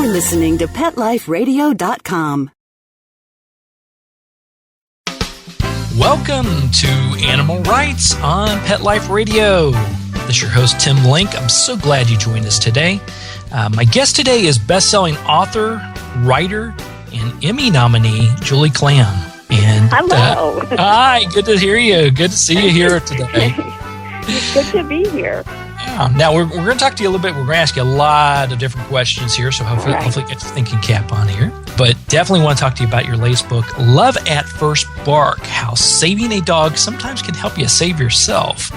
listening to PetLifeRadio.com. Welcome to Animal Rights on Pet Life Radio. This is your host, Tim Link. I'm so glad you joined us today. My guest today is best-selling author, writer, and Emmy nominee, Julie Klam. And hello. Hi, good to hear you. Good to see you here today. It's good to be here. Yeah. Now, we're going to talk to you a little bit. We're going to ask you a lot of different questions here, so hopefully get your thinking cap on here. But definitely want to talk to you about your latest book, Love at First Bark, How Saving a Dog Sometimes Can Help You Save Yourself.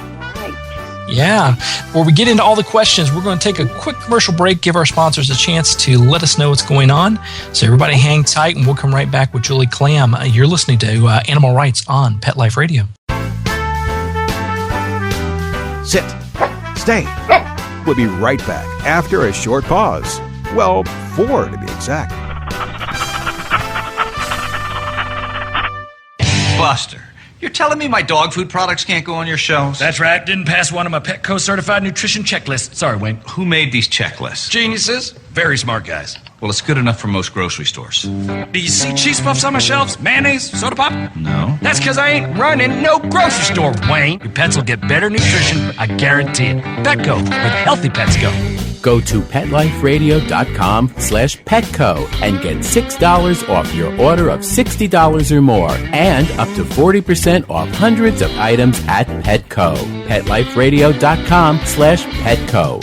Yeah. Before we get into all the questions, we're going to take a quick commercial break, give our sponsors a chance to let us know what's going on. So everybody hang tight, and we'll come right back with Julie Klam. You're listening to Animal Rights on Pet Life Radio. Sit. Stay. We'll be right back after a short pause. Well, 4 to be exact. Buster, you're telling me my dog food products can't go on your shelves? That's right. Didn't pass one of my Petco certified nutrition checklists. Sorry, Wayne. Who made these checklists? Geniuses. Very smart guys. Well, it's good enough for most grocery stores. Do you see cheese puffs on my shelves? Mayonnaise? Soda pop? No. That's because I ain't running no grocery store, Wayne. Your pets will get better nutrition, I guarantee it. Petco, where the healthy pets go. Go to PetLifeRadio.com/Petco and get $6 off your order of $60 or more and up to 40% off hundreds of items at Petco. PetLifeRadio.com/Petco.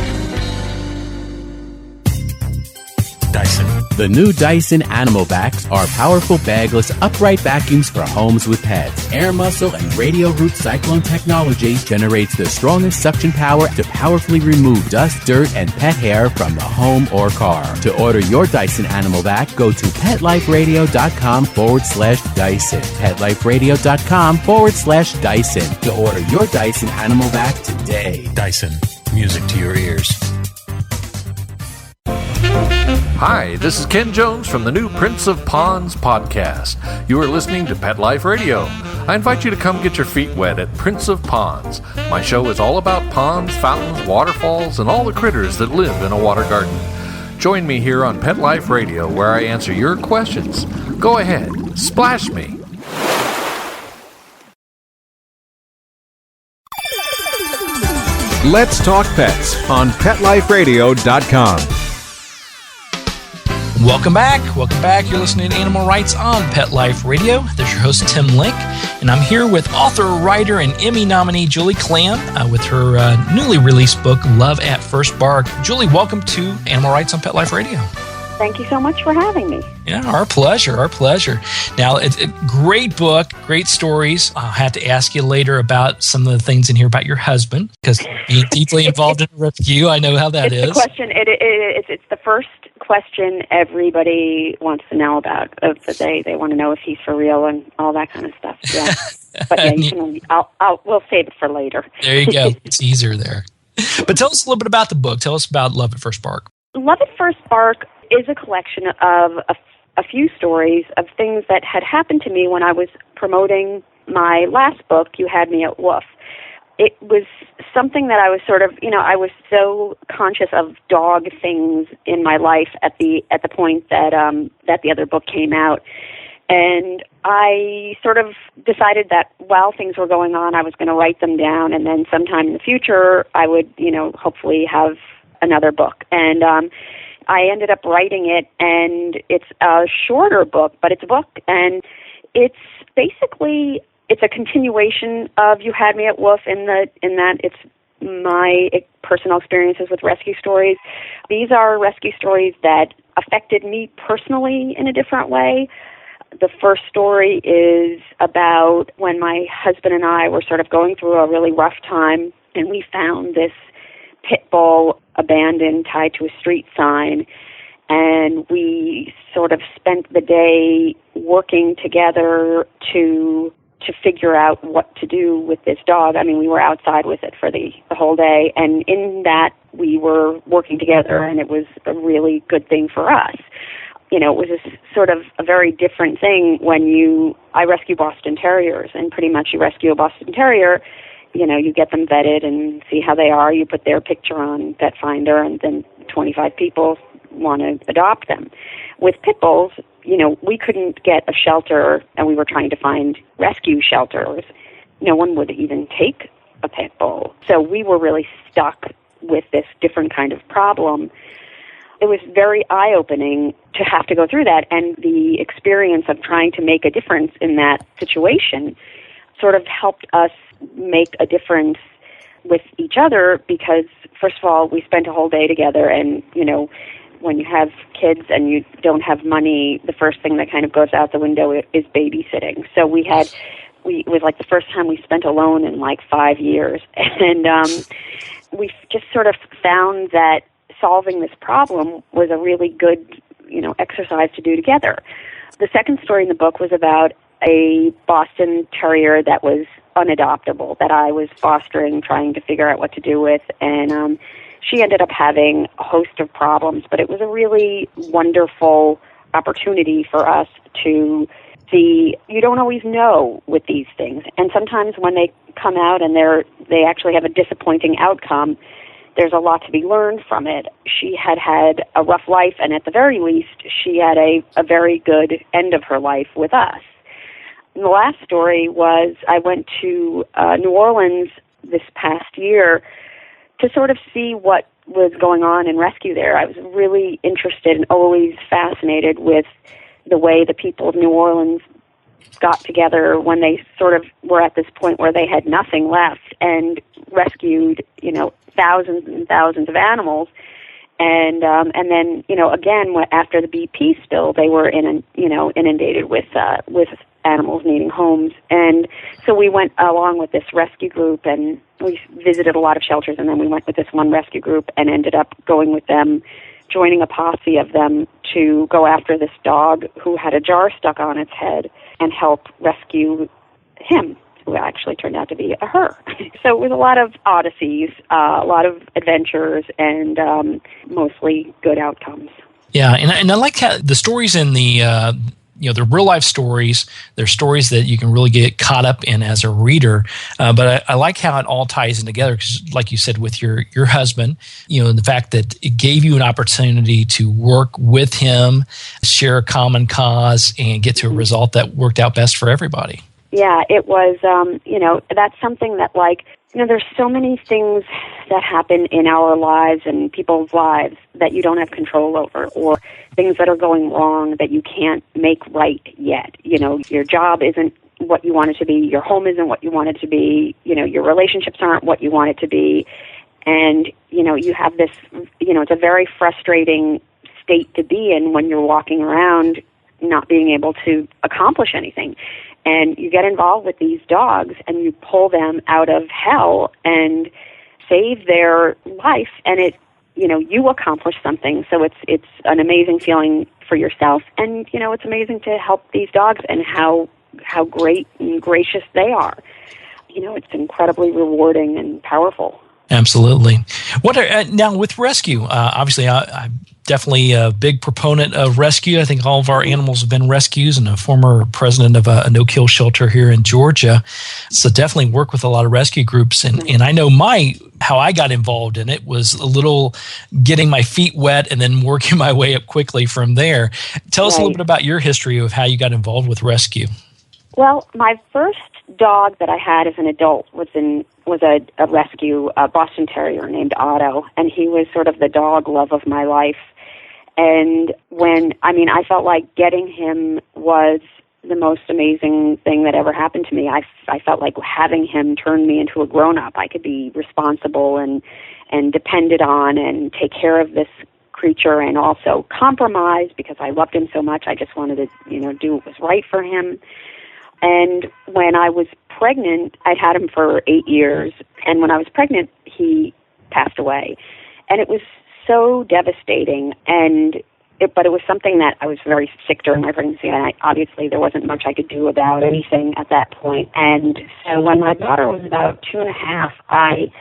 Dyson. The new Dyson Animal Vacs are powerful bagless upright vacuums for homes with pets. Air muscle and radio root cyclone technology generates the strongest suction power to powerfully remove dust, dirt, and pet hair from the home or car. To order your Dyson Animal Vac, go to PetLifeRadio.com/Dyson. PetLifeRadio.com/Dyson to order your Dyson Animal Vac today. Dyson. Music to your ears. Hi, this is Ken Jones from the new Prince of Ponds podcast. You are listening to Pet Life Radio. I invite you to come get your feet wet at Prince of Ponds. My show is all about ponds, fountains, waterfalls, and all the critters that live in a water garden. Join me here on Pet Life Radio where I answer your questions. Go ahead, splash me. Let's talk pets on PetLifeRadio.com. Welcome back. You're listening to Animal Rights on Pet Life Radio. This is your host, Tim Link, and I'm here with author, writer, and Emmy nominee Julie Klam with her newly released book, Love at First Bark. Julie, welcome to Animal Rights on Pet Life Radio. Thank you so much for having me. Yeah, our pleasure. Now, it's a great book, great stories. I'll have to ask you later about some of the things in here about your husband, because being deeply involved in a rescue, I know how that is. The question. It's the first question everybody wants to know about. They want to know if he's for real and all that kind of stuff. Yeah, but yeah, we'll save it for later. There you go. Teaser there. But tell us a little bit about the book. Tell us about Love at First Bark. Love at First Bark is a collection of a few stories of things that had happened to me when I was promoting my last book, You Had Me at Woof. It was something that I was sort of, I was so conscious of dog things in my life at the point that the other book came out. And I sort of decided that while things were going on, I was going to write them down, and then sometime in the future, I would, hopefully have another book. And I ended up writing it, and it's a shorter book, but it's a book, and it's basically it's a continuation of You Had Me at Woof in that it's my personal experiences with rescue stories. These are rescue stories that affected me personally in a different way. The first story is about when my husband and I were sort of going through a really rough time, and we found this pit bull abandoned, tied to a street sign, and we sort of spent the day working together to figure out what to do with this dog. I mean, we were outside with it for the whole day, and in that we were working together, and it was a really good thing for us. It was a sort of a very different thing when I rescue Boston Terriers, and pretty much you rescue a Boston Terrier, you get them vetted and see how they are. You put their picture on Vet Finder, and then 25 people want to adopt them. With pit bulls, we couldn't get a shelter, and we were trying to find rescue shelters. No one would even take a pit bull. So we were really stuck with this different kind of problem. It was very eye-opening to have to go through that, and the experience of trying to make a difference in that situation sort of helped us make a difference with each other because, first of all, we spent a whole day together, and, when you have kids and you don't have money, the first thing that kind of goes out the window is babysitting. So it was like the first time we spent alone in like 5 years, and we just sort of found that solving this problem was a really good, exercise to do together. The second story in the book was about a Boston Terrier that was unadoptable, that I was fostering, trying to figure out what to do with, and she ended up having a host of problems, but it was a really wonderful opportunity for us to see. You don't always know with these things, and sometimes when they come out and they actually have a disappointing outcome, there's a lot to be learned from it. She had a rough life, and at the very least, she had a very good end of her life with us. And the last story was I went to New Orleans this past year to sort of see what was going on in rescue there. I was really interested and always fascinated with the way the people of New Orleans got together when they sort of were at this point where they had nothing left and rescued, thousands and thousands of animals. And then, again, after the BP spill, they were inundated with animals needing homes. And so we went along with this rescue group, and we visited a lot of shelters, and then we went with this one rescue group and ended up going with them, joining a posse of them to go after this dog who had a jar stuck on its head and help rescue him, who actually turned out to be a her. So it was a lot of odysseys, a lot of adventures, and mostly good outcomes. Yeah, and I like how the stories in the they're real life stories. They're stories that you can really get caught up in as a reader. But I like how it all ties in together because, like you said, with your husband, and the fact that it gave you an opportunity to work with him, share a common cause, and get to a result that worked out best for everybody. Yeah, it was, that's something that, there's so many things that happen in our lives and people's lives that you don't have control over, or things that are going wrong that you can't make right yet. Your job isn't what you want it to be, your home isn't what you want it to be, your relationships aren't what you want it to be, and, you have this, it's a very frustrating state to be in when you're walking around not being able to accomplish anything. And you get involved with these dogs and you pull them out of hell and save their life, and you accomplish something. So it's an amazing feeling for yourself, and it's amazing to help these dogs and how great and gracious they are. It's incredibly rewarding and powerful. Absolutely. Now with rescue? Obviously, I'm definitely a big proponent of rescue. I think all of our animals have been rescues, and a former president of a no-kill shelter here in Georgia. So definitely work with a lot of rescue groups. And I know how I got involved in it was a little getting my feet wet and then working my way up quickly from there. Tell us a little bit about your history of how you got involved with rescue. Well, my first dog that I had as an adult was a rescue, a Boston Terrier named Otto, and he was sort of the dog love of my life. And I felt like getting him was the most amazing thing that ever happened to me. I felt like having him turned me into a grown-up. I could be responsible and depended on and take care of this creature, and also compromise because I loved him so much. I just wanted to, do what was right for him. And when I was pregnant, I'd had him for 8 years, and when I was pregnant, he passed away. And it was so devastating, but it was something that I was very sick during my pregnancy, and obviously there wasn't much I could do about anything at that point. And so when my daughter was about 2.5, I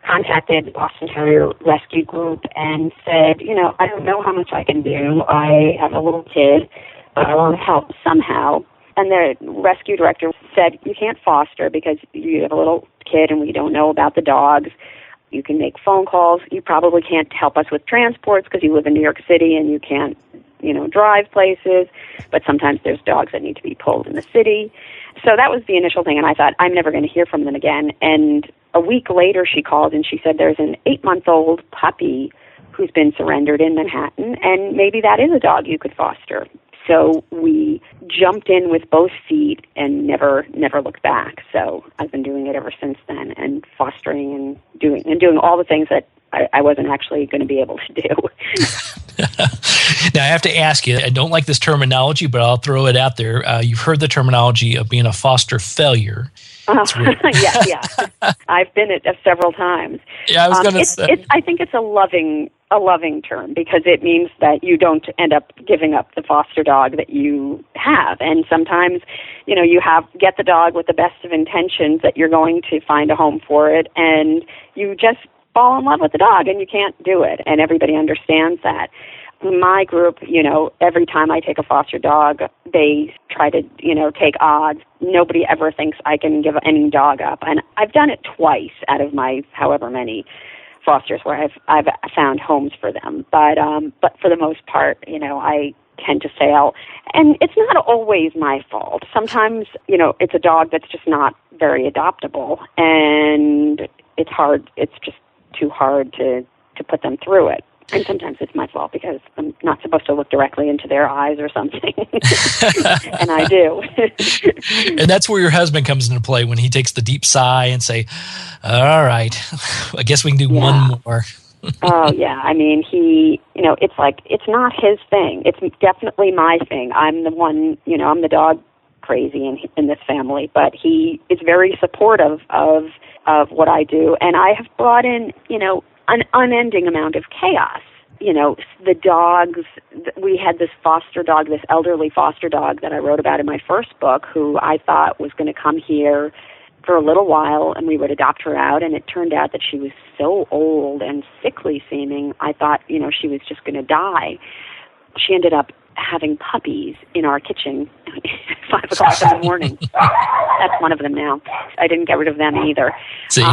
contacted the Boston Terrier Rescue Group and said, I don't know how much I can do. I have a little kid, but I want to help somehow. And the rescue director said, you can't foster because you have a little kid and we don't know about the dogs. You can make phone calls. You probably can't help us with transports because you live in New York City and you can't, drive places. But sometimes there's dogs that need to be pulled in the city. So that was the initial thing, and I thought, I'm never going to hear from them again. And a week later, she called and she said, there's an 8-month-old puppy who's been surrendered in Manhattan, and maybe that is a dog you could foster. So we jumped in with both feet and never looked back. So I've been doing it ever since then, and fostering and doing all the things that I wasn't actually going to be able to do. Now, I have to ask you, I don't like this terminology, but I'll throw it out there. You've heard the terminology of being a foster failure. Yeah. I've been it several times. Yeah, I was going to say. I think it's a loving term, because it means that you don't end up giving up the foster dog that you have. And sometimes, you get the dog with the best of intentions that you're going to find a home for it, and you just fall in love with the dog and you can't do it. And everybody understands that. My group, every time I take a foster dog, they try to, take odds. Nobody ever thinks I can give any dog up. And I've done it twice out of my however many fosters where I've found homes for them. But for the most part, I tend to fail. And it's not always my fault. Sometimes, it's a dog that's just not very adoptable, and it's hard. It's just too hard to put them through it. And sometimes it's my fault because I'm not supposed to look directly into their eyes or something. And I do. And that's where your husband comes into play, when he takes the deep sigh and say, all right, I guess we can do one more. Oh, yeah. I mean, it's like, it's not his thing. It's definitely my thing. I'm the one, I'm the dog crazy in this family, but he is very supportive of what I do. And I have brought in, an unending amount of chaos. The dogs, we had this foster dog, this elderly foster dog that I wrote about in my first book, who I thought was going to come here for a little while and we would adopt her out. And it turned out that she was so old and sickly seeming, I thought, she was just going to die. She ended up having puppies in our kitchen at 5 o'clock in the morning. That's one of them now. I didn't get rid of them either. See,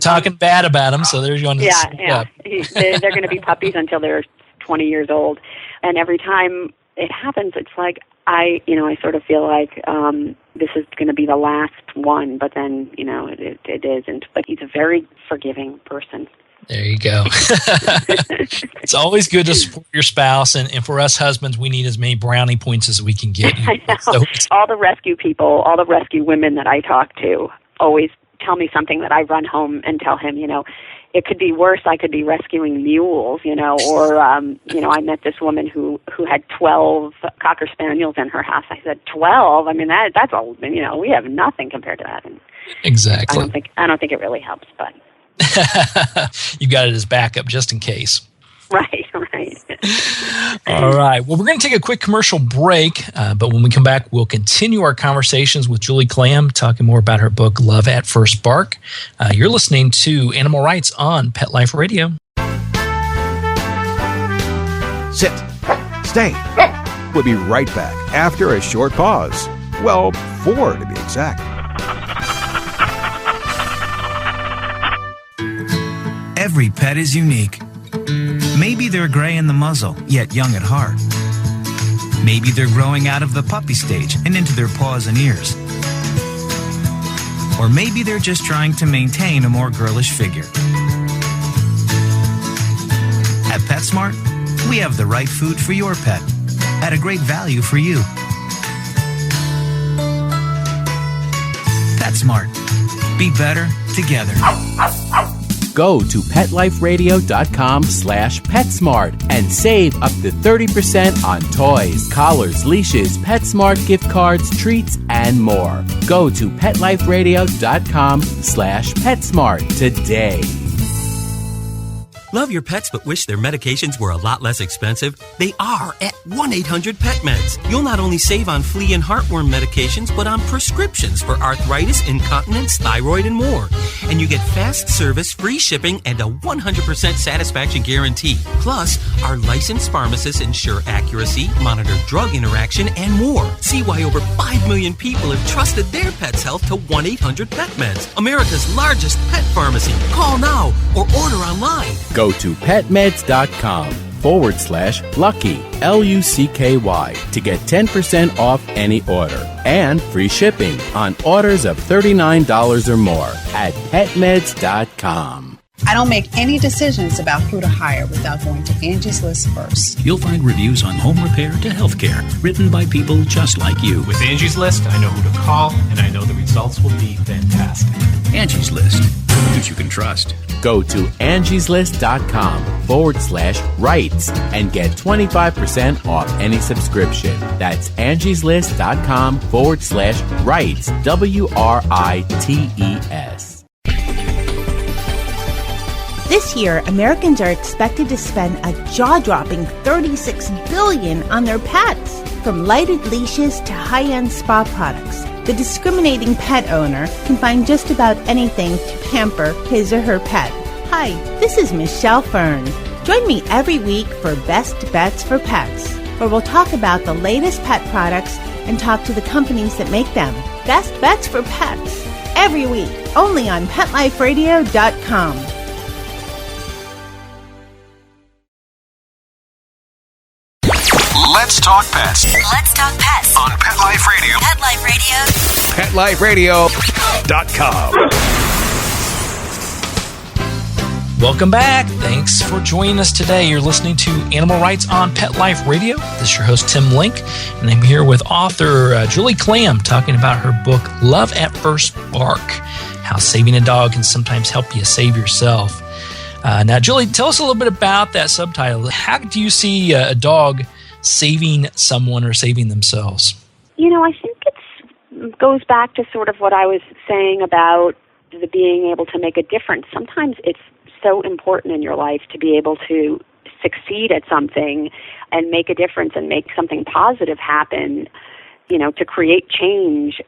talking bad about them, so there's one. Yeah. They're going to be puppies until they're 20 years old. And every time it happens, it's like, I sort of feel like this is going to be the last one, but then, it isn't. But he's a very forgiving person. There you go. It's always good to support your spouse, and for us husbands, we need as many brownie points as we can get. I know. So all the rescue people, all the rescue women that I talk to always tell me something that I run home and tell him, it could be worse. I could be rescuing mules, or, I met this woman who had 12 Cocker Spaniels in her house. I said, 12? I mean, that's all, we have nothing compared to that. And exactly. I don't think it really helps, but. You got it as backup just in case. Right. All right. Well, we're going to take a quick commercial break, but when we come back, we'll continue our conversations with Julie Klam, talking more about her book, Love at First Bark. You're listening to Animal Rights on Pet Life Radio. Sit. Stay. We'll be right back after a short pause. Well, 4 to be exact. Every pet is unique. Maybe they're gray in the muzzle, yet young at heart. Maybe they're growing out of the puppy stage and into their paws and ears. Or maybe they're just trying to maintain a more girlish figure. At PetSmart, we have the right food for your pet at a great value for you. PetSmart. Be better together. Go to PetLifeRadio.com/PetSmart and save up to 30% on toys, collars, leashes, PetSmart gift cards, treats, and more. Go to PetLifeRadio.com/PetSmart today. Love your pets but wish their medications were a lot less expensive? They are at 1-800-PET-MEDS. You'll not only save on flea and heartworm medications, but on prescriptions for arthritis, incontinence, thyroid, and more. And you get fast service, free shipping, and a 100% satisfaction guarantee. Plus, our licensed pharmacists ensure accuracy, monitor drug interaction, and more. See why over 5 million people have trusted their pets' health to 1-800-PET-MEDS, America's largest pet pharmacy. Call now or order online. Go to petmeds.com/lucky, LUCKY, to get 10% off any order and free shipping on orders of $39 or more at petmeds.com. I don't make any decisions about who to hire without going to Angie's List first. You'll find reviews on home repair to healthcare, written by people just like you. With Angie's List, I know who to call, and I know the results will be fantastic. Angie's List, who you can trust. Go to angieslist.com/rights and get 25% off any subscription. That's angieslist.com/rights, WRITES. This year, Americans are expected to spend a jaw-dropping $36 billion on their pets. From lighted leashes to high-end spa products, the discriminating pet owner can find just about anything to pamper his or her pet. Hi, this is Michelle Fern. Join me every week for Best Bets for Pets, where we'll talk about the latest pet products and talk to the companies that make them. Best Bets for Pets, every week, only on PetLifeRadio.com. Let's talk pets. Let's talk pets On Pet Life Radio. Pet Life Radio. PetLifeRadio.com. Welcome back. Thanks for joining us today. You're listening to Animal Rights on Pet Life Radio. This is your host, Tim Link, and I'm here with author Julie Klam talking about her book, Love at First Bark, How Saving a Dog Can Sometimes Help You Save Yourself. Now, Julie, tell us a little bit about that subtitle. How do you see a dog saving someone or saving themselves? I think it goes back to sort of what I was saying about the being able to make a difference. Sometimes it's so important in your life to be able to succeed at something and make a difference and make something positive happen, to create change.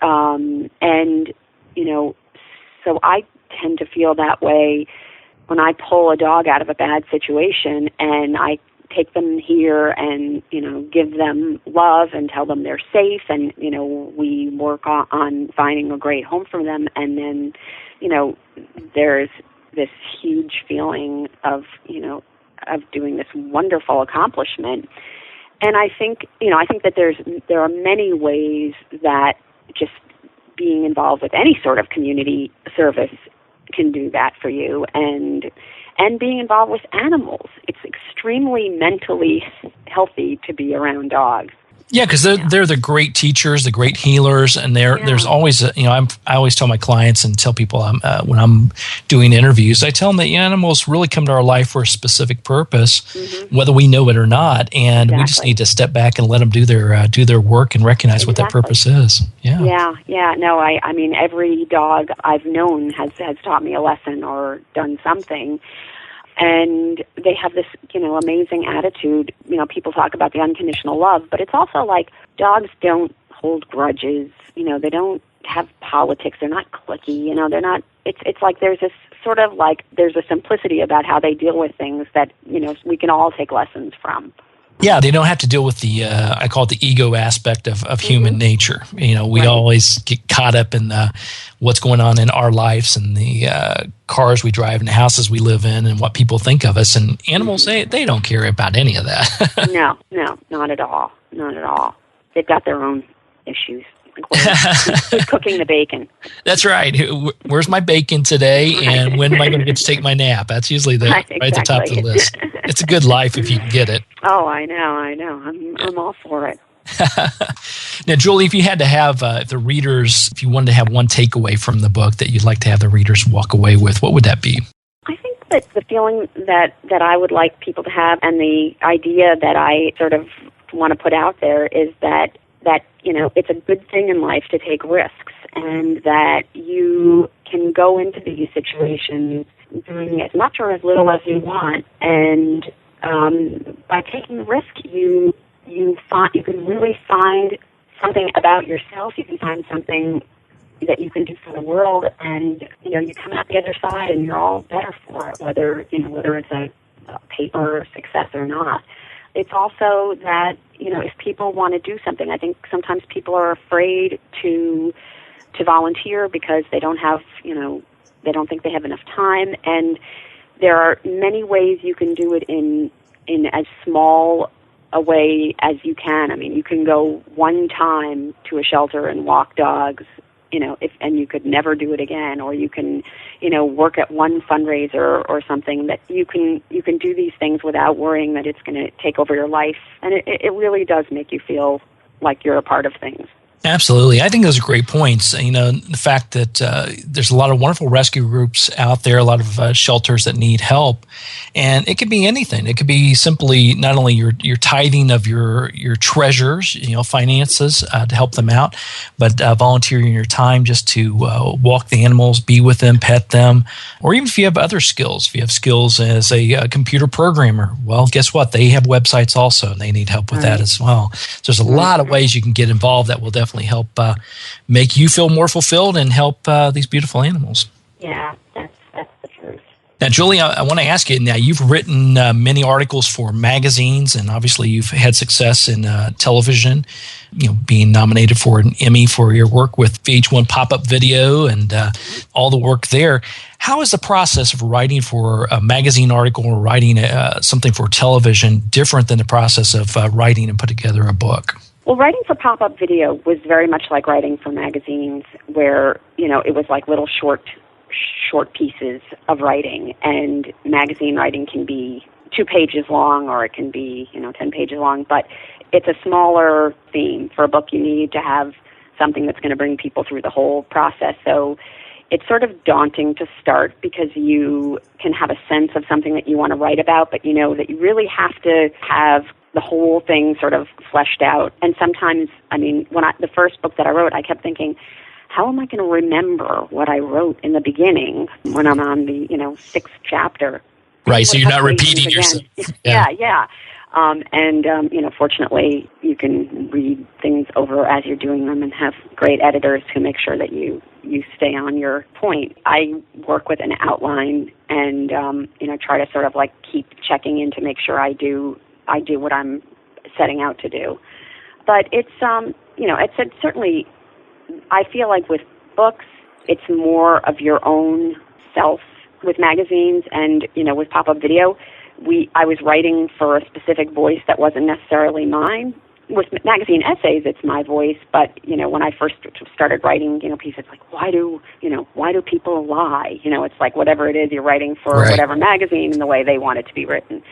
So I tend to feel that way when I pull a dog out of a bad situation and I take them here and, give them love and tell them they're safe and, we work on finding a great home for them. And then, there's this huge feeling of doing this wonderful accomplishment. And I think that there are many ways that just being involved with any sort of community service can do that for you, and being involved with animals. It's extremely mentally healthy to be around dogs. Yeah, because they're the great teachers, the great healers, and there's always I always tell my clients and tell people when I'm doing interviews, I tell them that animals really come to our life for a specific purpose, whether we know it or not, and we just need to step back and let them do their work and recognize what that purpose is. Yeah. No, I mean every dog I've known has taught me a lesson or done something. And they have this, amazing attitude. People talk about the unconditional love, but it's also like dogs don't hold grudges. They don't have politics. They're not cliquey. They're not. It's like there's this sort of like there's a simplicity about how they deal with things that we can all take lessons from. Yeah, they don't have to deal with the, I call it the ego aspect of human nature. We always get caught up in what's going on in our lives and the cars we drive and the houses we live in and what people think of us. And animals, they don't care about any of that. No, not at all. Not at all. They've got their own issues. Who's cooking the bacon? That's right. Where's my bacon today, and when am I going to get to take my nap? That's usually right at the top of the list. It's a good life if you can get it. Oh, I know. I'm all for it. Now, Julie, if you had to have the readers, if you wanted to have one takeaway from the book that you'd like to have the readers walk away with, what would that be? I think that the feeling that I would like people to have, and the idea that I sort of want to put out there, is that it's a good thing in life to take risks, and that you can go into these situations doing as much or as little as you want, and by taking the risk, you can really find something about yourself. You can find something that you can do for the world, and you come out the other side, and you're all better for it. Whether it's a paper success or not. It's also that if people want to do something, I think sometimes people are afraid to volunteer because they don't have they don't think they have enough time, and there are many ways you can do it in as small a way as you can. I mean, you can go one time to a shelter and walk dogs, and you could never do it again, or you can, work at one fundraiser or something. That you can do these things without worrying that it's going to take over your life, and it really does make you feel like you're a part of things. Absolutely. I think those are great points. The fact that there's a lot of wonderful rescue groups out there, a lot of shelters that need help. And it could be anything. It could be simply not only your tithing of your treasures, finances to help them out, but volunteering your time just to walk the animals, be with them, pet them, or even if you have other skills. If you have skills as a computer programmer, well, guess what? They have websites also, and they need help with that as well. So there's a lot of ways you can get involved that will definitely help make you feel more fulfilled and help these beautiful animals. Yeah, that's the truth. Now, Julie, I want to ask you, now you've written many articles for magazines, and obviously you've had success in television, being nominated for an Emmy for your work with VH1 Pop-Up Video and all the work there. How is the process of writing for a magazine article or writing something for television different than the process of writing and put together a book? Well, writing for Pop-Up Video was very much like writing for magazines, where, it was like little short pieces of writing, and magazine writing can be 2 pages long, or it can be, 10 pages long, but it's a smaller theme. For a book, you need to have something that's going to bring people through the whole process. So it's sort of daunting to start because you can have a sense of something that you want to write about, but that you really have to have the whole thing sort of fleshed out. And sometimes, the first book that I wrote, I kept thinking, how am I going to remember what I wrote in the beginning when I'm on the, 6th chapter? Right, so you're not repeating yourself. Yeah. Fortunately, you can read things over as you're doing them and have great editors who make sure that you stay on your point. I work with an outline and, try to sort of like keep checking in to make sure I do what I'm setting out to do. But it's certainly, I feel like with books, it's more of your own self. With magazines and, with Pop-Up Video, I was writing for a specific voice that wasn't necessarily mine. With magazine essays, it's my voice, but, when I first started writing, pieces like, why do people lie? It's like whatever it is, you're writing for whatever magazine and the way they want it to be written.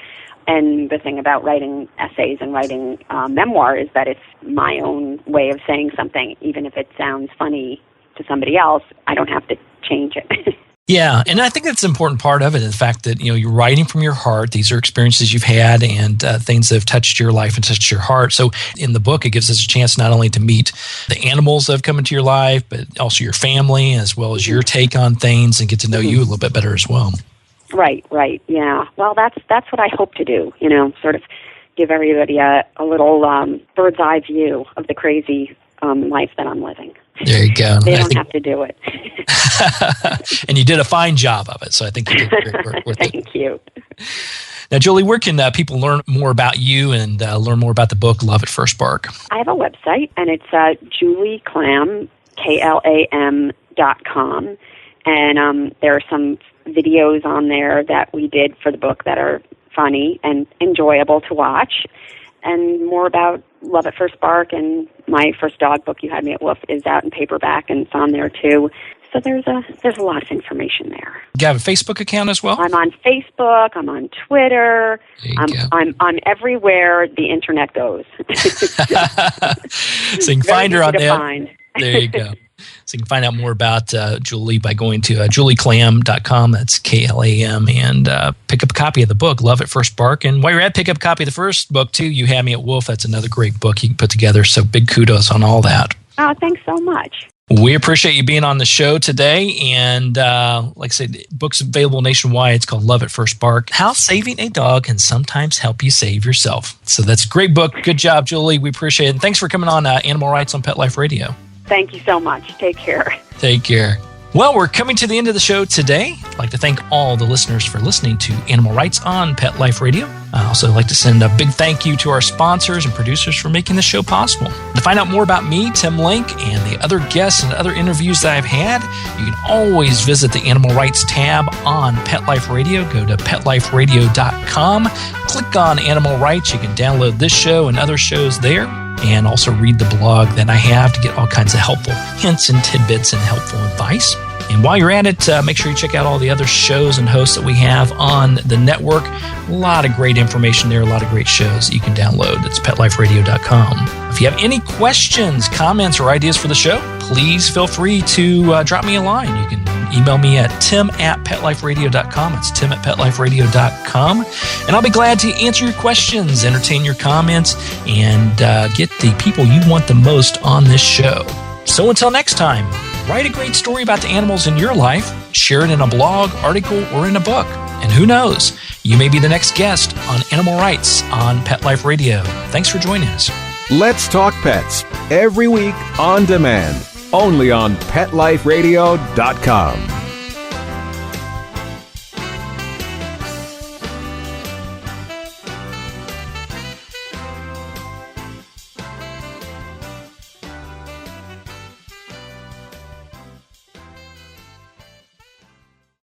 And the thing about writing essays and writing memoir is that it's my own way of saying something. Even if it sounds funny to somebody else, I don't have to change it. Yeah, and I think that's an important part of it, the fact that you're writing from your heart. These are experiences you've had and things that have touched your life and touched your heart. So in the book, it gives us a chance not only to meet the animals that have come into your life, but also your family, as well as your take on things, and get to know you a little bit better as well. Right, yeah. Well, that's what I hope to do, sort of give everybody a little bird's eye view of the crazy life that I'm living. There you go. They don't have to do it. And you did a fine job of it, so I think you did great work with it. Thank you. Now, Julie, where can people learn more about you and learn more about the book, Love at First Bark? I have a website, and it's JulieKlam, KLAM.com, and there are some videos on there that we did for the book that are funny and enjoyable to watch, and more about Love at First Bark. And my first dog book, You Had Me at Woof, is out in paperback, and it's on there too. So there's a lot of information there. You have a Facebook account as well? I'm on Facebook. I'm on Twitter. I'm everywhere the internet goes. So you can find her on there. There you go. So you can find out more about Julie by going to julieklam.com. That's KLAM, and pick up a copy of the book, Love at First Bark. And while you're at, pick up a copy of the first book, too, You Had Me at Wolf. That's another great book you can put together. So big kudos on all that. Oh, thanks so much. We appreciate you being on the show today. And like I said, book's available nationwide. It's called Love at First Bark, How Saving a Dog Can Sometimes Help You Save Yourself. So that's a great book. Good job, Julie. We appreciate it. And thanks for coming on Animal Rights on Pet Life Radio. Thank you so much. Take care. Take care. Well, we're coming to the end of the show today. I'd like to thank all the listeners for listening to Animal Rights on Pet Life Radio. I also like to send a big thank you to our sponsors and producers for making the show possible. To find out more about me, Tim Link, and the other guests and other interviews that I've had, you can always visit the Animal Rights tab on Pet Life Radio. Go to PetLifeRadio.com. Click on Animal Rights. You can download this show and other shows there, and also read the blog that I have to get all kinds of helpful hints and tidbits and helpful advice. And while you're at it, make sure you check out all the other shows and hosts that we have on the network. A lot of great information there, a lot of great shows that you can download. It's PetLifeRadio.com. If you have any questions, comments, or ideas for the show, please feel free to drop me a line. You can email me at tim@PetLifeRadio.com. It's tim@PetLifeRadio.com. And I'll be glad to answer your questions, entertain your comments, and get the people you want the most on this show. So until next time, write a great story about the animals in your life, share it in a blog, article, or in a book. And who knows, you may be the next guest on Animal Rights on Pet Life Radio. Thanks for joining us. Let's Talk Pets, every week on demand, only on PetLifeRadio.com.